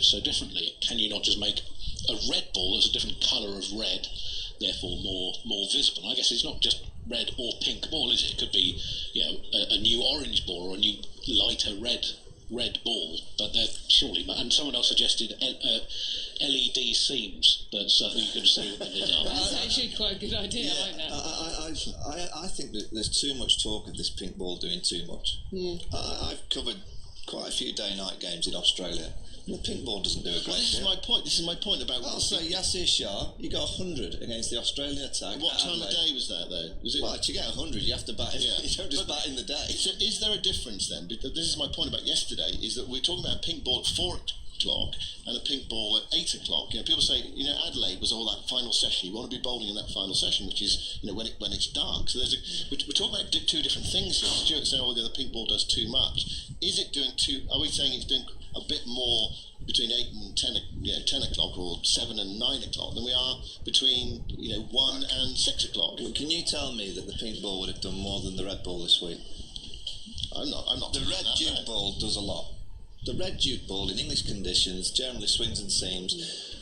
so differently? Can you not just make a red ball that's a different colour of red, therefore more visible? I guess it's not just red or pink ball, is it? It could be, a new orange ball or a new lighter red ball, but they're surely. And someone else suggested LED seams, but you can see what they did. That's actually quite a good idea. I like that. I think that there's too much talk of this pink ball doing too much. I've covered quite a few day-night games in Australia. The pink ball doesn't do a great This is my point about. I'll say Yasir Shah, you got 100 against the Australian attack. What time of day was that, though? Was it? Well, to get 100, you have to bat. You don't just bat in the day. So is there a difference then? Because this is my point about yesterday. Is that we're talking about a pink ball at 4 o'clock and a pink ball at 8 o'clock. People say, Adelaide was all that final session. You want to be bowling in that final session, which is, when it's dark. So we're talking about two different things here. Stuart saying, the pink ball does too much. Is it doing too? Are we saying it's doing a bit more between 8 and 10 o'clock or 7 and 9 o'clock than we are between 1 and 6 o'clock? Can you tell me that the pink ball would have done more than the red ball this week? I'm not. The red duke ball does a lot. The red duke ball in English conditions generally swings and seams.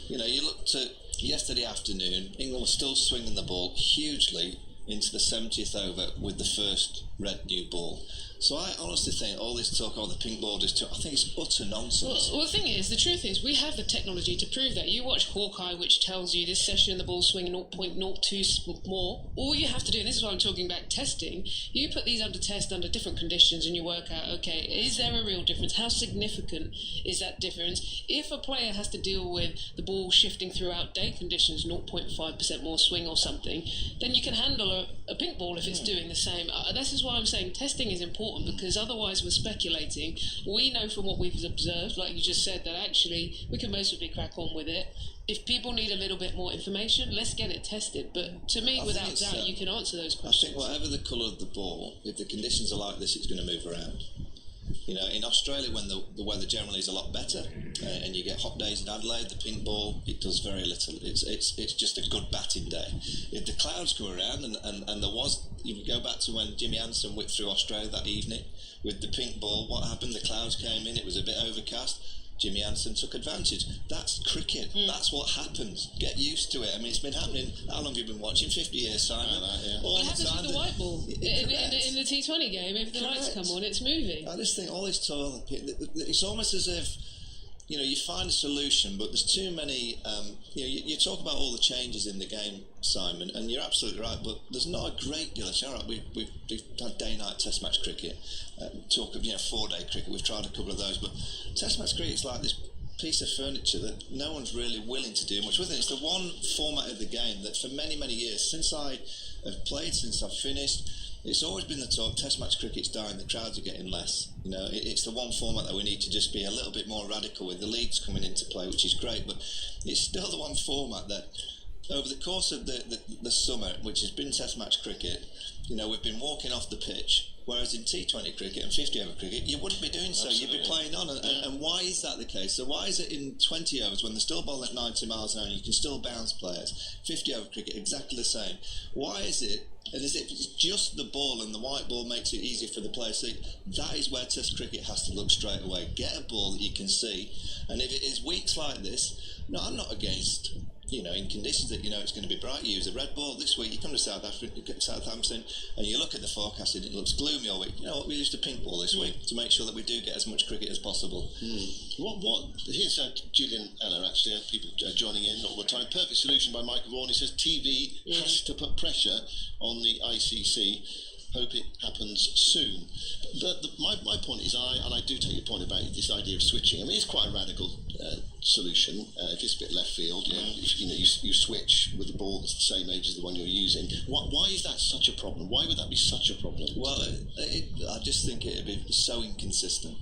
You looked at yesterday afternoon, England was still swinging the ball hugely into the 70th over with the first red new ball. So I honestly think all this talk about the pink ball is I think it's utter nonsense. Well, the thing is, the truth is, we have the technology to prove that. You watch Hawkeye, which tells you this session the ball's swinging 0.02 more. All you have to do, and this is why I'm talking about testing, you put these under test under different conditions and you work out, okay, is there a real difference? How significant is that difference? If a player has to deal with the ball shifting throughout day conditions, 0.5% more swing or something, then you can handle a pink ball if it's doing the same. This is why I'm saying testing is important, because otherwise we're speculating. We know from what we've observed, like you just said, that actually we can mostly crack on with it. If people need a little bit more information, let's get it tested. But to me, without doubt, you can answer those questions. I think whatever the colour of the ball, if the conditions are like this, it's going to move around. In Australia, when the weather generally is a lot better, and you get hot days in Adelaide, the pink ball, it does very little. It's just a good batting day. If the clouds go around, and there was, you go back to when Jimmy Anderson whipped through Australia that evening with the pink ball, what happened? The clouds came in, it was a bit overcast. Jimmy Anderson took advantage. That's cricket. That's what happens. Get used to it. I mean, it's been happening. How long have you been watching? 50 years, Simon. All it happens with the white ball. In the T20 game, if the lights come on, it's moving. I just think all this talk, it's almost as if, you find a solution, but there's too many. You talk about all the changes in the game, Simon, and you're absolutely right. But there's not a great deal of change. We've had day-night Test match cricket. Talk of 4-day cricket. We've tried a couple of those, but Test match cricket is like this piece of furniture that no one's really willing to do much with it. It's the one format of the game that for many, many years, since I have played, since I've finished, it's always been the talk, Test match cricket's dying, the crowds are getting less. It's the one format that we need to just be a little bit more radical with. The leagues coming into play, which is great, but it's still the one format that over the course of the summer, which has been Test match cricket, we've been walking off the pitch. Whereas in T20 cricket and 50 over cricket, you wouldn't be doing so. Absolutely. You'd be playing on. And why is that the case? So why is it in 20 overs, when they're still bowling at 90 miles an hour, and you can still bounce players? 50 over cricket, exactly the same. Why is it? And is it just the ball, and the white ball makes it easier for the players to see? That is where Test cricket has to look straight away. Get a ball that you can see. And if it is weeks like this, no, I'm not against, in conditions that it's going to be bright, you use a red ball. This week you come to Southampton, and you look at the forecast and it looks gloomy all week. You know what, we used a pink ball this week to make sure that we do get as much cricket as possible. Here's Julian Anna, actually, people joining in all the time. Perfect solution by Michael Vaughan. He says TV has to put pressure on the ICC. Hope it happens soon. But my point is, and I do take your point about this idea of switching. I mean, it's quite a radical solution. If it's a bit left field, you switch with the ball that's the same age as the one you're using. Why is that such a problem? Why would that be such a problem? Well, I just think it'd be so inconsistent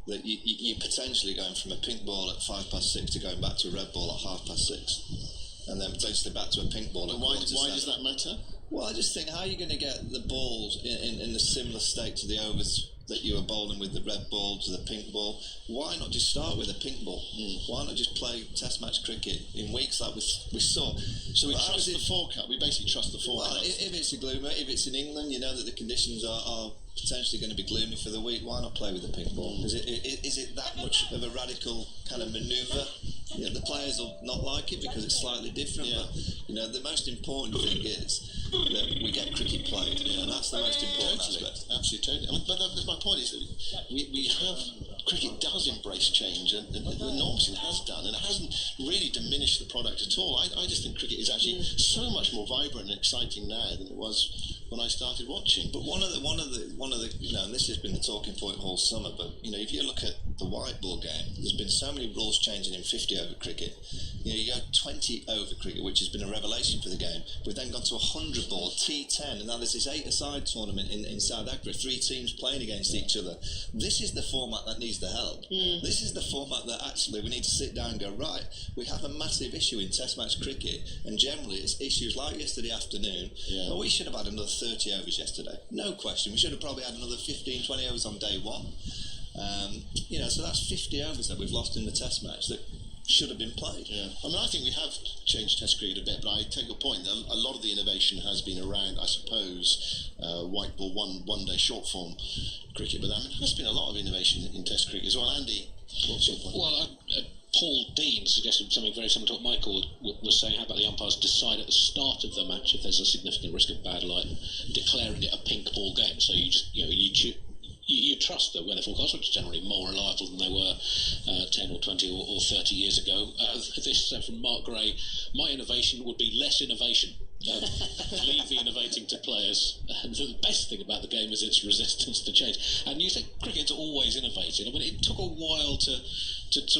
that you're potentially going from a pink ball at 6:05 to going back to a red ball at 6:30, and then potentially back to a pink ball. And why does that matter? Well, I just think, how are you going to get the balls in the similar state to the overs that you were bowling with the red ball to the pink ball. Why not just start with a pink ball? Why not just play Test match cricket in weeks like we saw? So we trust the forecast. We basically trust the forecast. Well, if it's a gloomy, if it's in England, you know that the conditions are potentially going to be gloomy for the week. Why not play with the pink ball? Is it that much of a radical kind of manoeuvre? You know, the players will not like it because it's slightly different. Yeah. But you know, the most important thing is that we get cricket played, and that's the most important aspect. Absolutely, totally. I mean, but my point is that we have cricket does embrace change, and enormously has done, and it hasn't really diminished the product at all. I just think cricket is actually so much more vibrant and exciting now than it was when I started watching. But one of the you know, and this has been the talking point all summer. But you know, if you look at the white ball game, there's been so many rules changing in 50 over cricket. You know, you got 20 over cricket, which has been a revelation for the game. We've then gone to 100 ball, T10, and now there's this 8-a-side tournament in South Africa, 3 teams playing against each other. This is the format that needs the help. This is the format that actually we need to sit down and go, right, we have a massive issue in Test match cricket, and generally it's issues like yesterday afternoon. But we should have had another 30 overs yesterday, no question. We should have probably had another 15, 20 overs on day one. You know, so that's 50 overs that we've lost in the Test match that should have been played. I mean, I think we have changed Test cricket a bit, but I take your point. A lot of the innovation has been around, I suppose, white ball, one day short form cricket. But I mean, there's been a lot of innovation in Test cricket as well. Andy, what's your point? Well, Paul Dean suggested something very similar to what Michael was saying. How about the umpires decide at the start of the match if there's a significant risk of bad light, declaring it a pink ball game? So you just, you trust the weather forecast, which is generally more reliable than they were 10 or 20 or 30 years ago. This from Mark Gray: my innovation would be less innovation. Leave the innovating to players. And the best thing about the game is its resistance to change. And you think cricket's always innovating. I mean, it took a while to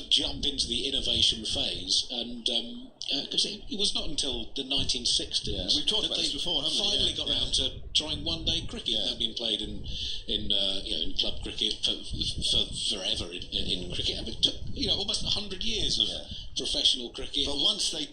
jump into the innovation phase, and because it was not until the 1960s we've talked about this before, haven't we? Finally got round to trying one-day cricket. That had been played in club cricket for forever in cricket. But it took almost 100 years of professional cricket. But once the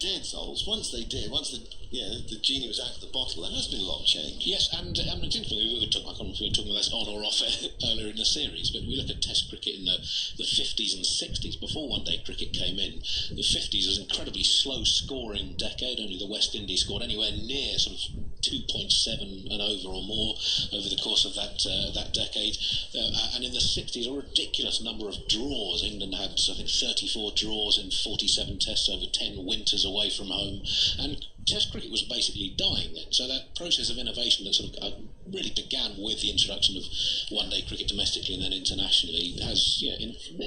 genie was out of the bottle, there has been a lot of change. Yes, and I mean, we were talking about this on or off earlier in the series, but we look at Test cricket in the 50s and 60s, before one-day cricket came in. The 50s was an incredibly slow-scoring decade. Only the West Indies scored anywhere near sort of 2.7 and over or more over the course of that decade. And in the 60s, a ridiculous number of draws. England had, I think, 34 draws in 47 tests over 10 winters away from home. And Test cricket was basically dying then. So that process of innovation that sort of really began with the introduction of one-day cricket domestically and then internationally has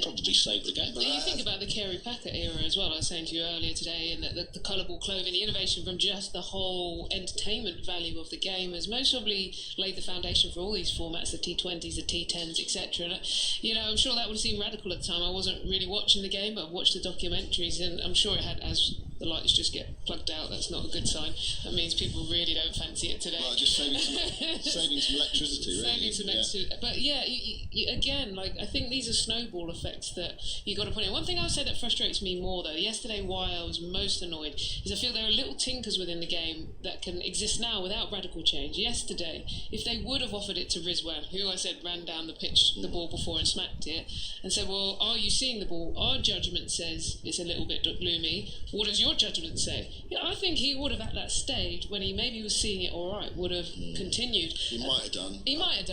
probably saved the game. But you think about the Kerry Packer era as well. I was saying to you earlier today, and the colourable clothing, the innovation from just the whole entertainment value of the game has most probably laid the foundation for all these formats, the T20s, the T10s, etc. And I'm sure that would have seemed radical at the time. I wasn't really watching the game, but I watched the documentaries, and I'm sure it had, as the lights just get plugged out, that's not a good sign. That means people really don't fancy it today. Well, just saving some electricity, really. Saving some electricity. But you, again, I think these are snowball effects that you got to put in. One thing I would say that frustrates me more, though, yesterday why I was most annoyed, is I feel there are little tinkers within the game that can exist now without radical change. Yesterday, if they would have offered it to Rizwan, who I said ran down the ball before and smacked it, and said, well, are you seeing the ball? Our judgment says it's a little bit gloomy. What does your judgment say? I think he would have, at that stage, when he maybe was seeing it all right, would have continued. He might have done. He might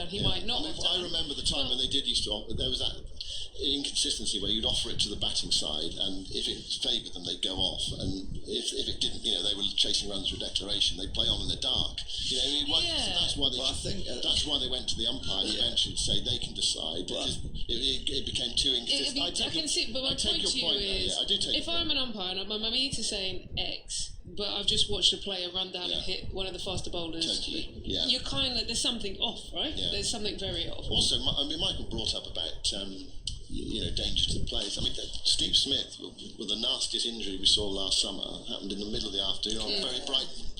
not have done. I remember the time when they did used to offer, there was that inconsistency where you'd offer it to the batting side, and if it favoured them, they'd go off, and if it didn't, they were chasing runs through declaration, they'd play on in the dark. So that's why they went to the umpire bench and say they can decide, because it became too inconsistent. I can see, but my point to you is, if I'm an umpire and I'm either saying X, but I've just watched a player run down and hit one of the faster bowlers. Totally, you're kind of, there's something off, right? Yeah. There's something very off. Also, Michael brought up about danger to the players. I mean, Steve Smith, with the nastiest injury we saw last summer, happened in the middle of the afternoon on a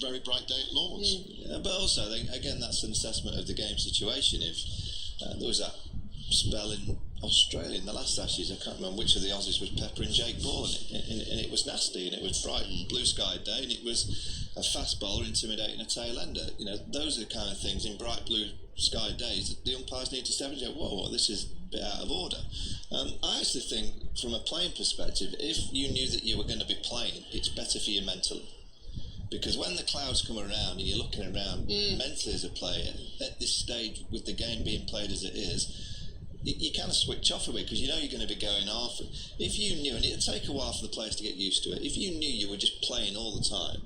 very bright day at Lord's. Yeah, but also, again, that's an assessment of the game situation. If there was that spell in Australia in the last Ashes, I can't remember which of the Aussies was peppering Jake Ball, and it was nasty, and it was bright and blue sky day, and it was a fast bowler intimidating a tail ender. You know, those are the kind of things in bright blue sky days that the umpires need to step in and go, whoa, this is a bit out of order. I actually think, from a playing perspective, if you knew that you were going to be playing, it's better for you mentally. Because when the clouds come around and you're looking around mentally as a player, at this stage, with the game being played as it is, you kind of switch off a bit because you know you're going to be going off. If you knew, and it'd take a while for the players to get used to it, if you knew you were just playing all the time,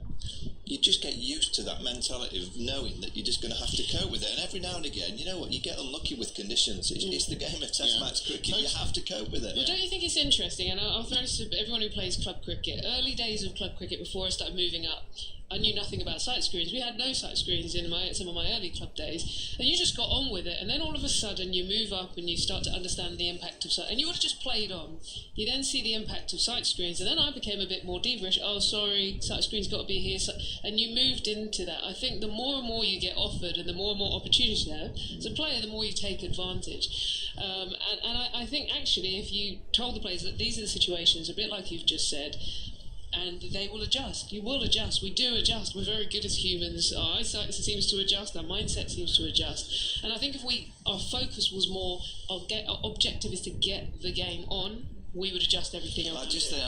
you just get used to that mentality of knowing that you're just going to have to cope with it. And every now and again, you know what, you get unlucky with conditions. It's the game of test match cricket. You have to cope with it. Well, don't you think it's interesting? And I'll throw this to everyone who plays club cricket. Early days of club cricket, before I started moving up, I knew nothing about sight screens. We had no sight screens in some of my early club days, and you just got on with it. And then all of a sudden, you move up and you start to understand the impact of sight. And you would have just played on. You then see the impact of sight screens, and then I became a bit more divish. Oh, sorry, sight screens got to be here. And you moved into that. I think the more and more you get offered, and the more and more opportunities you have as a player, the more you take advantage. And I think actually, if you told the players that these are the situations, a bit like you've just said, and they will adjust. You will adjust. We do adjust. We're very good as humans. Our eyesight seems to adjust. Our mindset seems to adjust. And I think if our focus was more objective is to get the game on, we would adjust everything else. I just think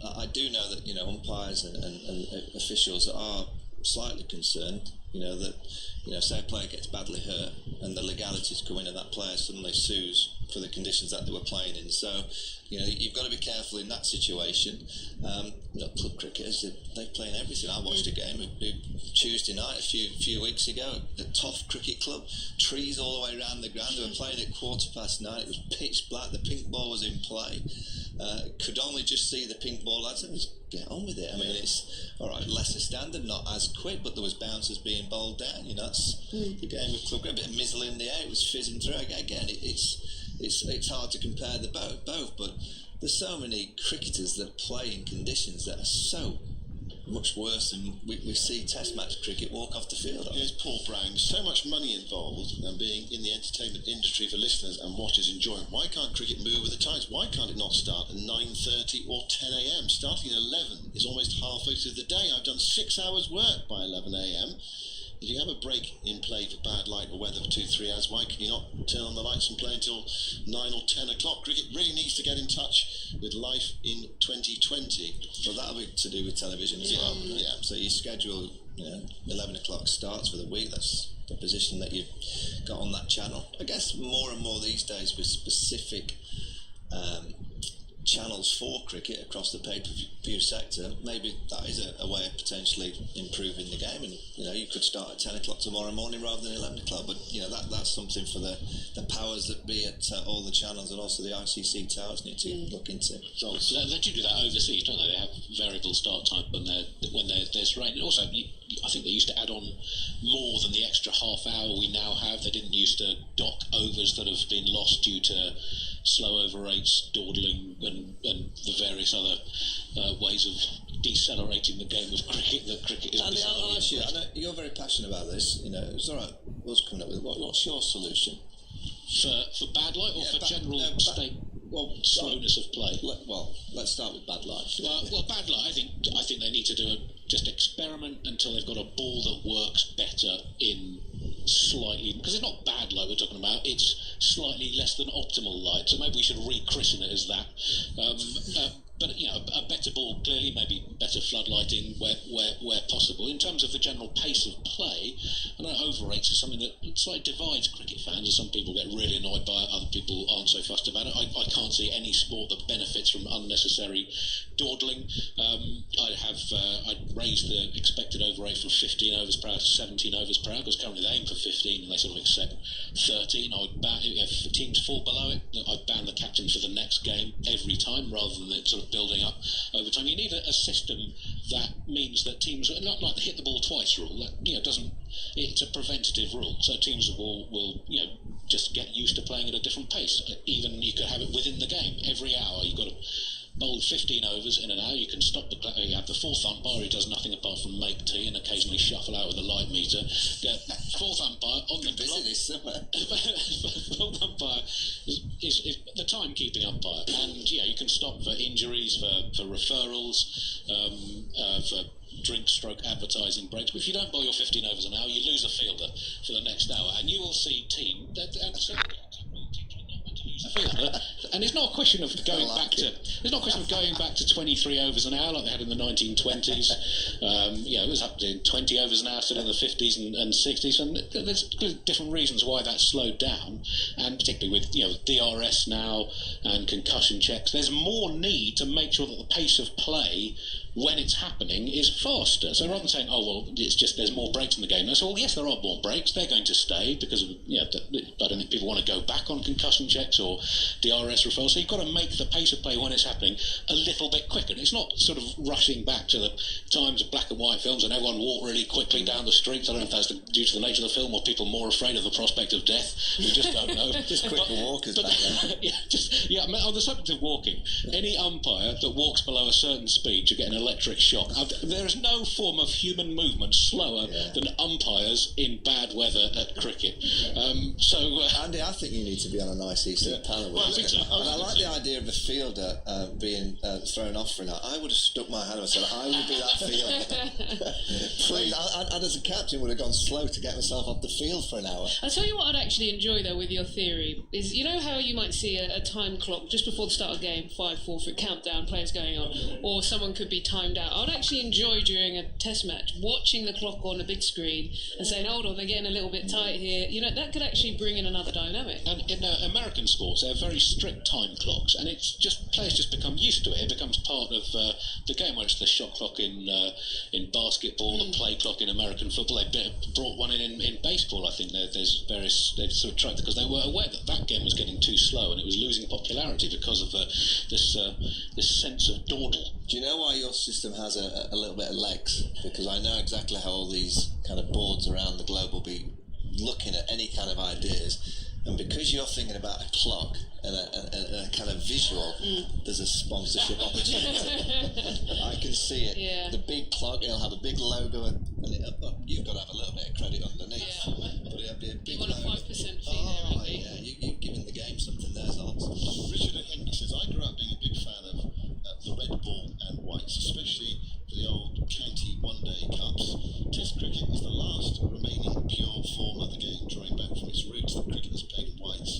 I do know that, you know, umpires and officials are slightly concerned. You know that, you know, say a player gets badly hurt and the legalities come in and that player suddenly sues for the conditions that they were playing in. So, you know, you've got to be careful in that situation. Club cricketers, they play in everything. I watched a game Tuesday night a few weeks ago at Toff Cricket Club. Trees all the way around the ground. They were playing at 9:15. It was pitch black. The pink ball was in play. Could only just see the pink ball lads. And just get on with it. I mean, it's all right, lesser standard, not as quick, but there was bouncers being bowled down. You know, that's the game of club cricket. A bit of mizzle in the air. It was fizzing through. Again, it's hard to compare the both, but there's so many cricketers that play in conditions that are so much worse than we see test match cricket walk off the field. Yes, Paul Brown. So much money involved, and being in the entertainment industry for listeners and watchers enjoying. Why can't cricket move with the times? Why can't it not start at 9:30 or 10 a.m? Starting at 11 is almost halfway through the day. I've done 6 hours work by 11 a.m. If you have a break in play for bad light or weather for 2-3 hours, why can you not turn on the lights and play until 9 or 10 o'clock? Cricket really needs to get in touch with life in 2020. Well, that'll be to do with television as well. Yeah. So you schedule, 11 o'clock starts for the week. That's the position that you've got on that channel. I guess more and more these days with specific channels for cricket across the pay-per-view sector, maybe that is a way of potentially improving the game. And you could start at 10 o'clock tomorrow morning rather than 11 o'clock, but that's something for the powers that be at all the channels, and also the ICC towers need to look into. So they do that overseas, don't they? They have variable start time when there's rain. And also, I think they used to add on more than the extra half hour we now have. They didn't used to dock overs that have been lost due to slow over rates, dawdling, and the various other ways of decelerating the game of cricket that cricket is. Andy, I'll ask you, I know you're very passionate about this. It's all right. What's coming up with what's your solution for bad light or for general state? Slowness of play. Let's start with bad light. Well, bad light. I think they need to do just experiment until they've got a ball that works better in slightly, because it's not bad light we're talking about. It's slightly less than optimal light. So maybe we should rechristen it as that. But a better ball, clearly, maybe better floodlighting where possible. In terms of the general pace of play, I know over rates is something that slightly divides cricket fans, and some people get really annoyed by it, other people aren't so fussed about it. I can't see any sport that benefits from unnecessary dawdling. I'd raise the expected over rate from 15 overs per hour to 17 overs per hour, because currently they aim for 15 and they sort of accept 13. I would ban, if teams fall below it, I'd ban the captain for the next game every time, rather than it sort of building up over time. You need a system that means that teams, not like the hit the ball twice rule, that doesn't. It's a preventative rule, so teams will just get used to playing at a different pace. Even you could have it within the game. Every hour you've got to bowl 15 overs in an hour. You can stop you have the fourth umpire who does nothing apart from make tea and occasionally shuffle out with a light meter. Fourth umpire on the clock. Fourth umpire is the timekeeping umpire, and you can stop for injuries, for referrals, for drink-stroke advertising breaks. But if you don't bowl your 15 overs an hour, you lose a fielder for the next hour, and you will see teams that lose a fielder. And it's not a question of going back to. It's not a question of going back to 23 overs an hour like they had in the 1920s. It was up to 20 overs an hour still in the 50s and 60s, and there's different reasons why that's slowed down. And particularly with DRS now and concussion checks, there's more need to make sure that the pace of play when it's happening is faster. So rather than saying, it's just there's more breaks in the game, I say, well, yes, there are more breaks. They're going to stay because of, I don't think people want to go back on concussion checks or DRS referrals. So you've got to make the pace of play when it's happening a little bit quicker. And it's not sort of rushing back to the times of black and white films and everyone walk really quickly down the streets. I don't know if that's due to the nature of the film or people more afraid of the prospect of death. We just don't know. Just quick walkers back then. On the subject of walking, any umpire that walks below a certain speed should get an electric shock. There is no form of human movement slower than umpires in bad weather at cricket. Andy, I think you need to be on a nice Eastern panel. Well, I think so. And I like the idea of the fielder being thrown off for an hour. I would have stuck my hand up and said, I would be that fielder. Please, I as a captain would have gone slow to get myself off the field for an hour. I'll tell you what I'd actually enjoy though with your theory is, how you might see a time clock just before the start of the game, 5-4 for a countdown, players going on, or someone could be timed out. I'd actually enjoy during a test match watching the clock on a big screen and saying, hold on, they're getting a little bit tight here. That could actually bring in another dynamic. And in American sports, they have very strict time clocks, and it's just players just become used to it. It becomes part of the game, where it's the shot clock in basketball, the play clock in American football. They brought one in baseball. I think there's various, they've sort of tried, because they were aware that game was getting too slow and it was losing popularity because of this sense of dawdle. Do you know why your system has a little bit of legs? Because I know exactly how all these kind of boards around the globe will be looking at any kind of ideas. And because you're thinking about a clock and a kind of visual, there's a sponsorship opportunity. I can see it. Yeah. The big clock, it'll have a big logo, and you've got to have a little bit of credit underneath. Yeah. But it'll be a big you want logo. a 5% fee there, I think. Yeah, you've given the game something there, Zolt. Richard and Henry says, I grew up being a big fan of the red ball and whites, especially for the old county one-day cups. Test cricket is the last remaining pure form of the game, drawing back from its roots that cricket has played in whites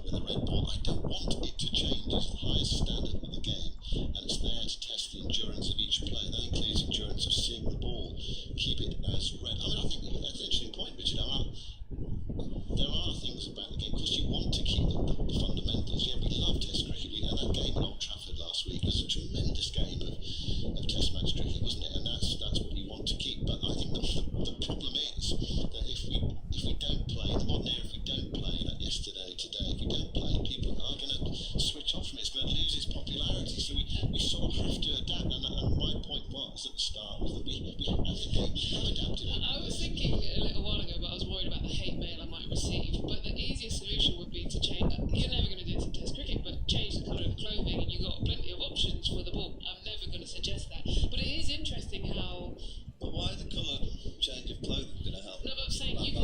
with a red ball. I don't want it to change. It's the highest standard of the game, and it's there to test the endurance of each player. That includes endurance of seeing the ball. Keep it as red. I think that's an interesting point, Richard. There are things about the game, because you want to keep the fundamentals. Yeah, we love Test cricket. We had that game at Old Trafford last week. It was a tremendous game of Test match cricket, wasn't it? And that's what you want to keep. But I think the problem is that if we don't play, the modern era, if we don't play, like yesterday, today, if we don't play, people are going to switch off from it. It's going to lose its popularity. So we sort of have to adapt. And my point was at the start was that we as a game have adapted. I was thinking a little while ago, but I was worried about the hate mail I might receive. But the easiest solution would be to change. You're never going to do this in Test cricket, but change the colour of clothing, and you've got plenty of options for the ball. I'm never going to suggest that. But it is interesting how. But why the colour change of clothing going to help? No, but I'm saying you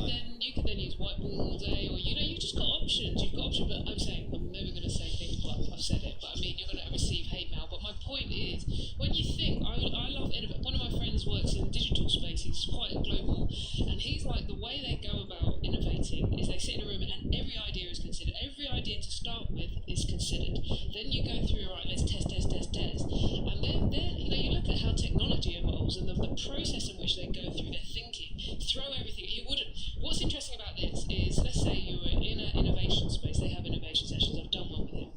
can then use white ball all day, or you've just got options. You've got options. But I'm saying I'm never going to say things like I've said it. But I mean, you're going to receive hate mail. But my point is, when you think, I love innovation. One of my friends works in the digital space. He's quite global, and he's like, the way they go about innovating is they sit in a room and every idea is considered. Every idea to start with is considered. Then you go through, right, let's test, and then you look at how technology evolves and the process in which they go through their thinking. Throw everything. You wouldn't. What's interesting about this is, let's say you were in an innovation space. They have innovation sessions. I've done one with him.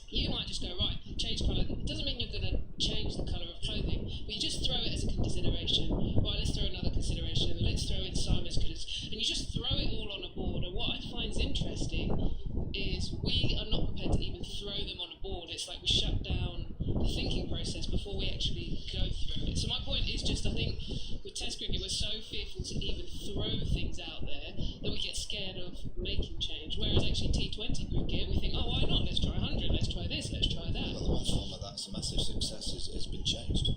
You might just go, right, change colour. It doesn't mean you're going to change the colour of clothing, but you just throw it as a consideration. Right, let's throw another consideration. Let's throw in Simon's colours. And you just throw it all on a board. And what I find interesting is we are not prepared to even throw them on a board. It's like we shut down the thinking process before we actually go through it. So my point is just, I think with Test cricket, we're so fearful to even throw things out there that we get scared of making change. Whereas actually T20 cricket, we think, oh, why not? Let's try 100, let's try this, let's try that. Well, the one format that's a massive success has been changed.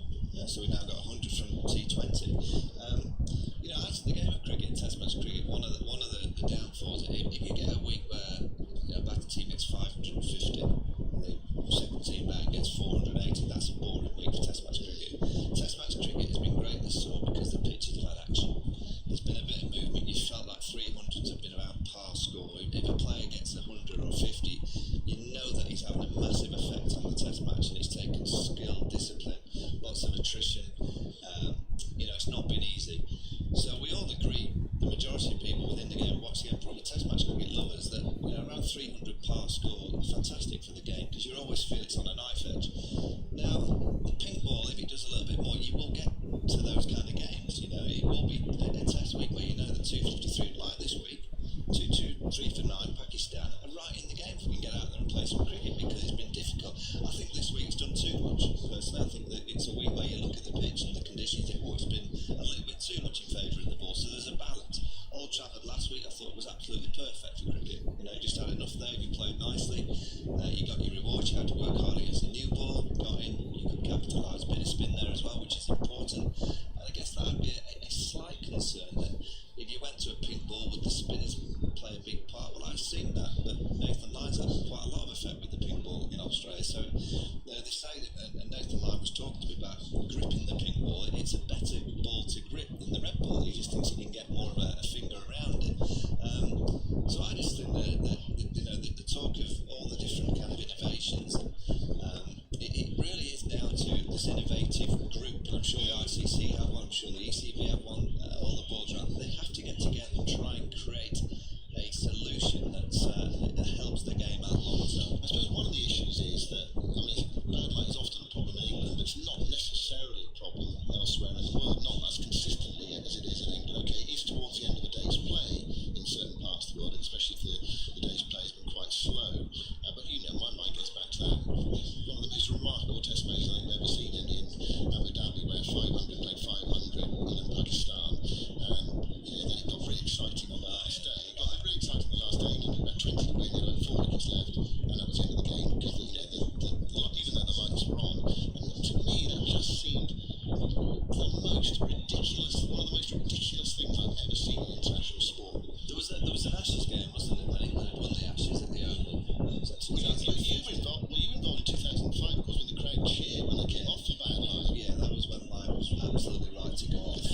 So we've now got 100 from T20. As the game of cricket, Test match cricket, one of the downfalls, if you get a week where a batter team hits 550 par score, fantastic for the game, because you always feel it's on a knife edge. Now, the pink ball, if it does a little bit more, you will get to those kind of games. You know, it will be a test week where you know that 253, like this week, 2-2, 3 for 9, Pakistan are right in the game if we can get out there and play some cricket, because it's been difficult. I think this week it's done too much. Personally, I think that it's a week where you look at the pitch and the conditions, you think, oh, it's been a little bit too much in favour of the ball, so there's a balance. Old Trafford last week I thought was absolutely perfect for cricket. You know, you just had enough there, you played nicely, you got your rewards, you had to work hard against the new ball, got in, you could capitalise, a bit of spin there as well, which is important. And I guess that would be a slight concern that if you went to a pink ball, would the spinners play a big part? Well, I've seen that Nathan Lyon's had quite a lot of effect with the pink ball in Australia. So they say that, and Nathan Lyon was talking to me about gripping the pink ball. It's a better ball to grip than the red ball. He just thinks he can get more of a finger around it. So I just think that you know, the talk of all the different kind of innovations, it really is down to this innovative group. And I'm sure the ICC have one, I'm sure the ECB have one, all the boards around. They have to get together and try and create a solution that helps the game out long term. I suppose one of the issues is that, I mean, bad light is often a problem in England, but it's not necessarily a problem elsewhere in the world, not as consistently as it is in England. Okay, it is towards the end of a day's play in certain parts of the world, especially if the day's play has been quite slow. But you know, my mind gets back to that. One of the most remarkable test matches I think I've ever seen in Abu Dhabi, where 500 played 500 in Pakistan, and you know, then it got really exciting on the last day. It got really exciting on the last day, and about 20 to win, about 4 wickets left, and that was the end of the game, because you know, even though the lights were on. And to me, that just seemed the most ridiculous, one of the most ridiculous things I've ever seen in international sport. There was an Ashes game, wasn't it, when England won the Ashes at the Oval? Were you involved in 2005, of course, when the crowd cheered when they came off for bad light? Yeah, that was when Lyon was absolutely right to go off.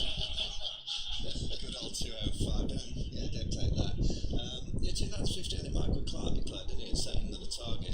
A good old 205, yeah, don't take that. Yeah, 2015, I think Michael Clark declared, didn't he, and set another target.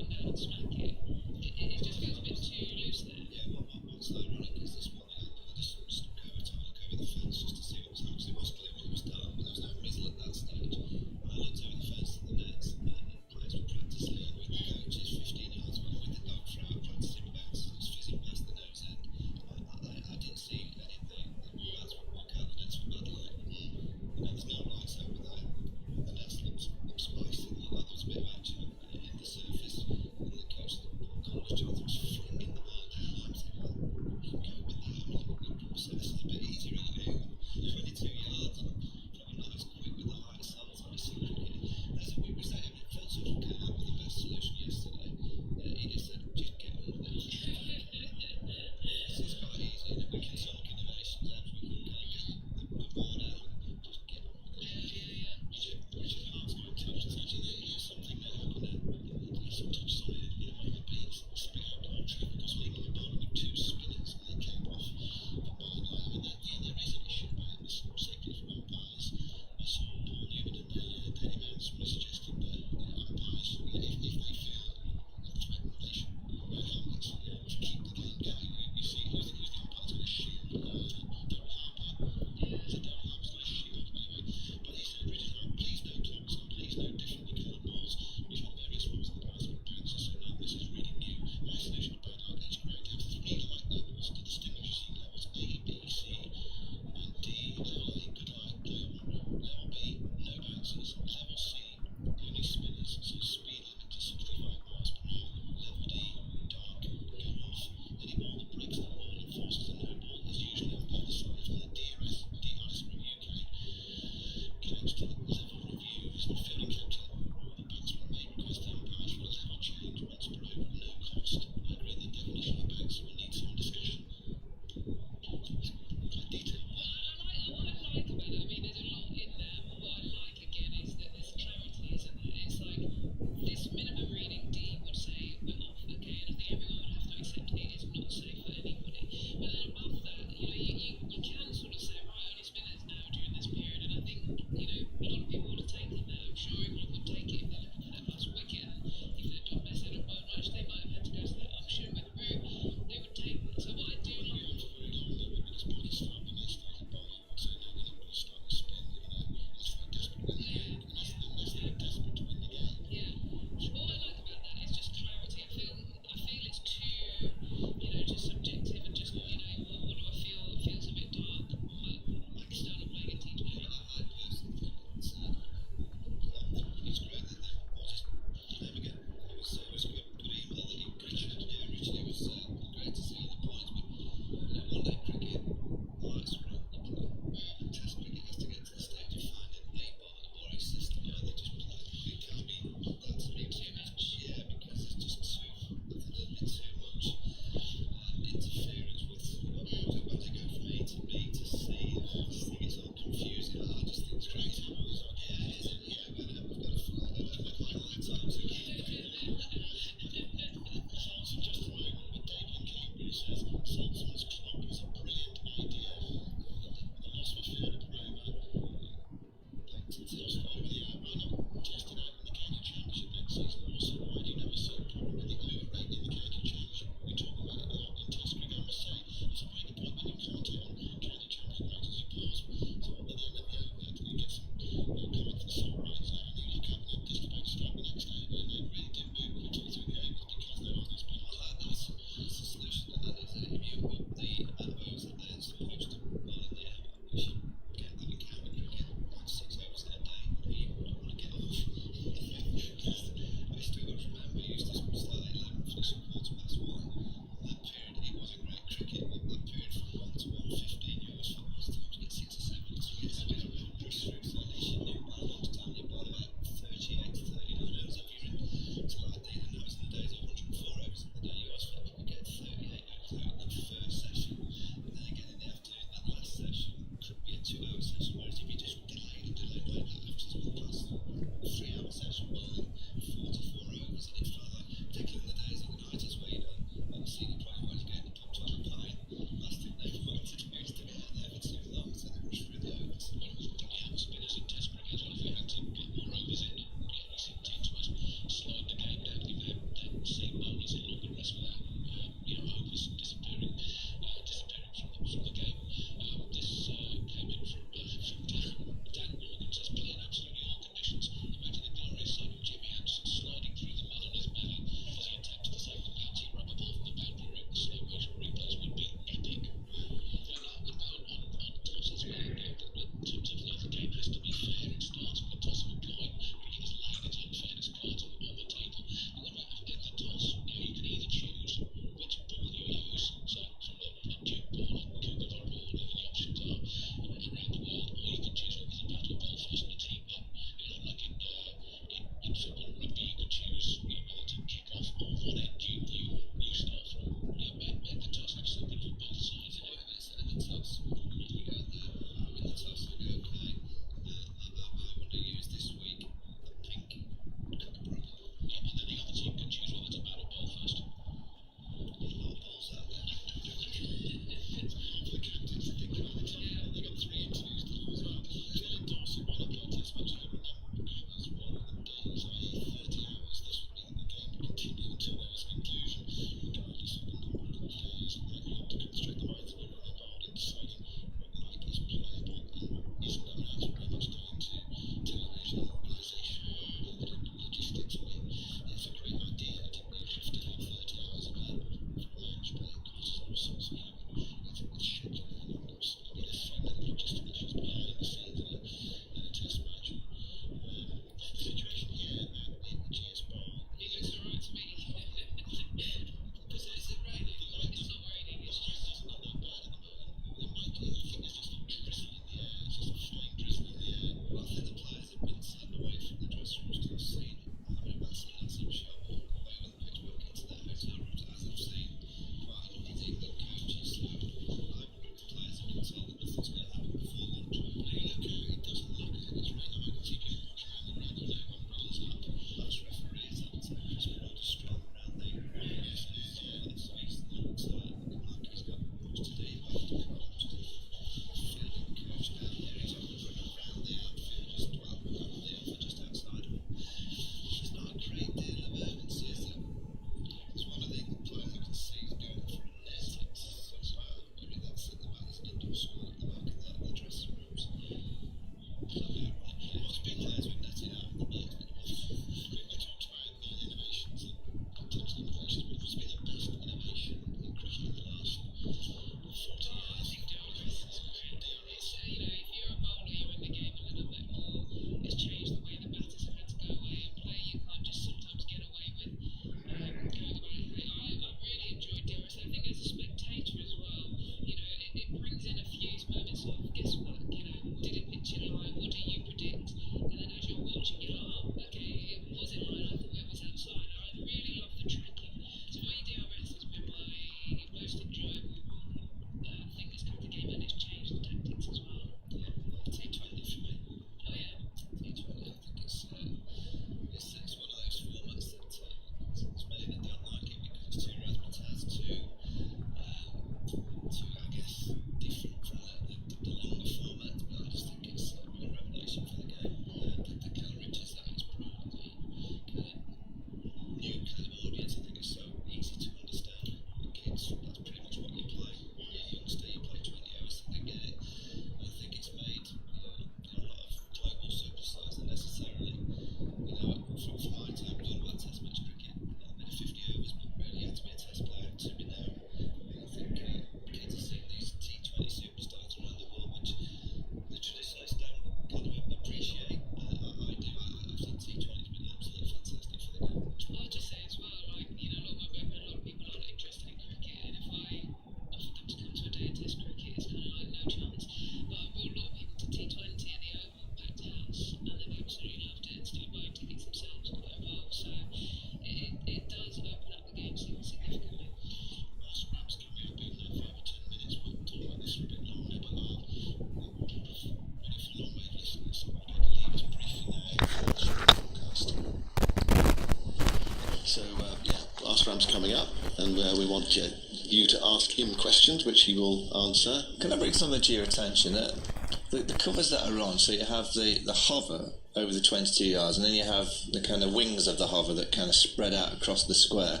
coming up, and we want you to ask him questions, which he will answer. Can I bring something to your attention? The covers that are on, so you have the hover over the 22 yards, and then you have the kind of wings of the hover that kind of spread out across the square.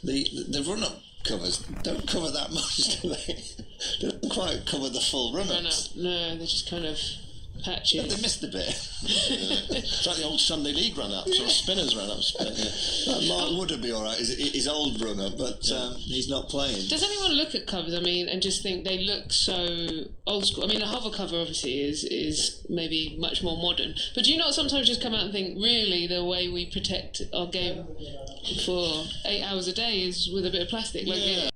The run-up covers don't cover that much, do they? They don't quite cover the full run-ups. No, they're just kind of patches. They missed a bit. It's like the old Sunday League run-ups or spinners run-ups. Mark Wood be all right. His old run-up, but he's not playing. Does anyone look at covers, and just think they look so old school? I mean, a hover cover obviously is maybe much more modern, but do you not sometimes just come out and think, really, the way we protect our game for 8 hours a day is with a bit of plastic? Yeah.